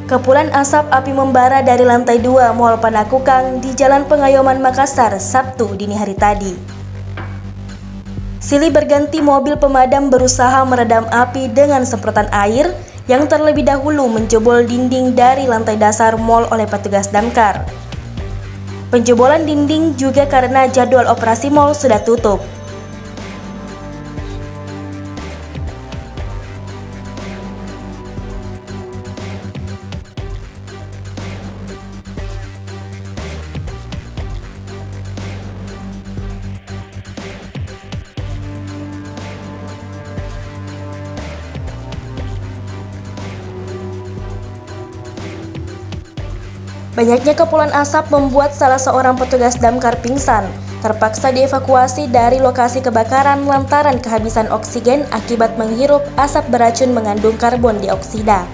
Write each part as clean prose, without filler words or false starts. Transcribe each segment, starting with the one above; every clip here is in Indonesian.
Kepulan asap api membara dari lantai 2 Mall Panakukang di Jalan Pengayoman Makassar, Sabtu dini hari tadi. Silih berganti mobil pemadam berusaha meredam api dengan semprotan air yang terlebih dahulu menjebol dinding dari lantai dasar mall oleh petugas damkar. Penjebolan dinding juga karena jadwal operasi mall sudah tutup. Banyaknya kepulan asap membuat salah seorang petugas damkar pingsan, terpaksa dievakuasi dari lokasi kebakaran lantaran kehabisan oksigen akibat menghirup asap beracun mengandung karbon dioksida.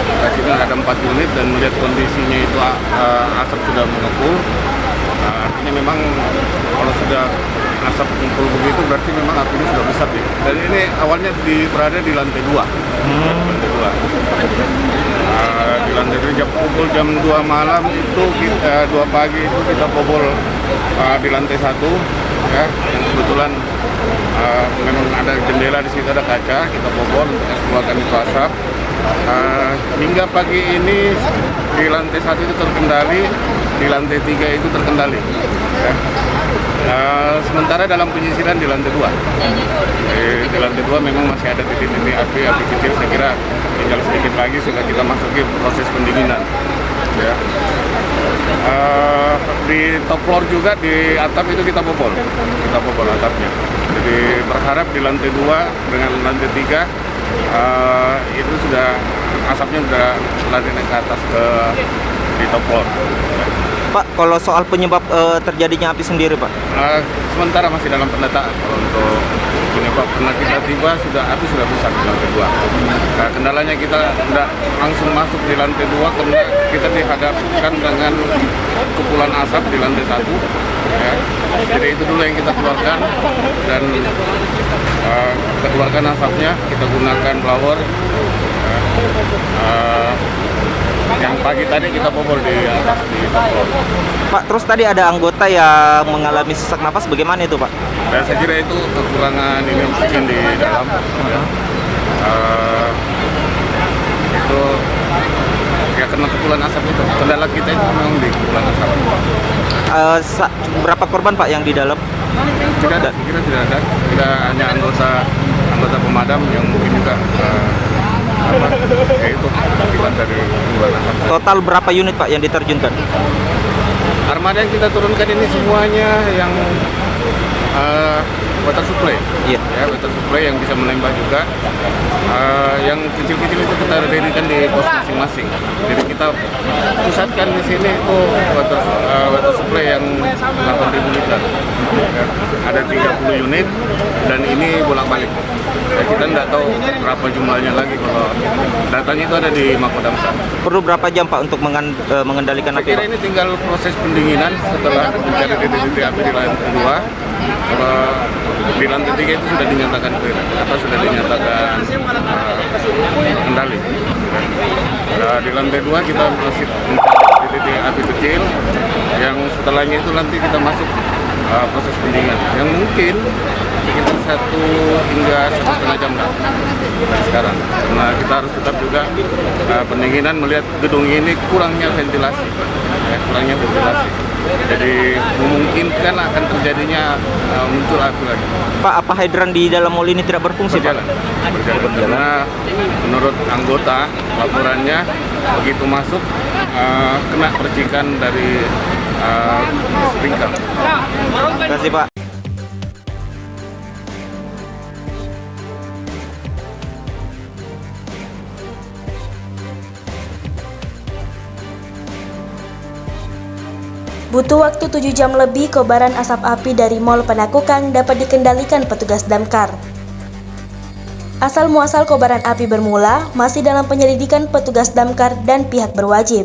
Lokasinya ada 4 unit dan melihat kondisinya itu asap sudah mengepul. Artinya memang kalau sudah asap mengepul begitu berarti memang apinya sudah besar ya. Dan ini awalnya berada di lantai 2. Lantai 2. Di lantai 2 pukul jam 2 malam itu 2 pagi itu kita bobol di lantai 1 ya. Dan kebetulan memang ada jendela di situ, ada kaca, kita bobol untuk mengeluarkan itu asap. Hingga pagi ini di lantai 1 itu terkendali, di lantai 3 itu terkendali ya. Sementara dalam penyisiran di lantai 2 di lantai 2 memang masih ada titik-titik api kecil. Saya kira tinggal sedikit lagi sudah kita masuki proses pendinginan ya. Di top floor juga di atap itu kita bobol atapnya. Jadi berharap di lantai 2 dengan lantai 3 itu sudah asapnya sudah lari naik ke atas di top floor. Pak, kalau soal penyebab terjadinya api sendiri, Pak? Sementara masih dalam pendataan. Kalau untuk penyebab, karena kita tiba api sudah besar di lantai 2. Nah, kendalanya kita tidak langsung masuk di lantai 2 karena kita dihadapkan dengan kepulan asap di lantai 1. Ya. Jadi itu dulu yang kita keluarkan, dan kita keluarkan asapnya, kita gunakan blower. Yang pagi tadi kita bobol di atas di dapur. Pak, terus tadi ada anggota yang mengalami sesak nafas, bagaimana itu, Pak? Dan saya kira itu kekurangan ini oksigen di dalam. Itu ya karena kepulan asap itu. Kendala kita itu memang di kepulan asap. Berapa korban, Pak, yang di dalam? Tidak ada, saya kira tidak ada. Kita hanya anggota pemadam yang mungkin juga itu akibat dari kepulan asap. Total berapa unit, Pak, yang diterjunkan? Armada yang kita turunkan ini semuanya yang water supply. Iya. Ya, water supply yang bisa menembak juga. Yang kecil-kecil itu kita dirikan di pos masing-masing. Jadi kita pusatkan di sini itu water supply yang 8.000 liter. Ya, ada 30 unit dan ini bolak-balik. Ya, kita tidak tahu berapa jumlahnya lagi, kalau datanya itu ada di Makodamkar. Perlu berapa jam, Pak, untuk mengendalikan Saya api, kira Pak? ini tinggal proses pendinginan setelah mencari titik-titik api di lantai 2. Kalau di lantai 3 itu sudah dinyatakan clear, sudah dinyatakan kendali. Nah, di lantai 2 kita masih mencari titik api kecil, yang setelahnya itu nanti kita masuk proses pendinginan yang mungkin sekitar 1 hingga 1,5 jam lah dari sekarang. Karena kita harus tetap juga pendinginan melihat gedung ini kurangnya ventilasi, jadi memungkinkan akan terjadinya muncul api lagi. Pak, apa hidran di dalam mall ini tidak berfungsi, Pak? Berjalan. Karena menurut anggota laporannya begitu masuk kena percikan dari sprinkler. Terima kasih, Pak. Butuh waktu 7 jam lebih, kobaran asap api dari Mall Panakukang dapat dikendalikan petugas damkar. Asal muasal kobaran api bermula masih dalam penyelidikan petugas damkar dan pihak berwajib.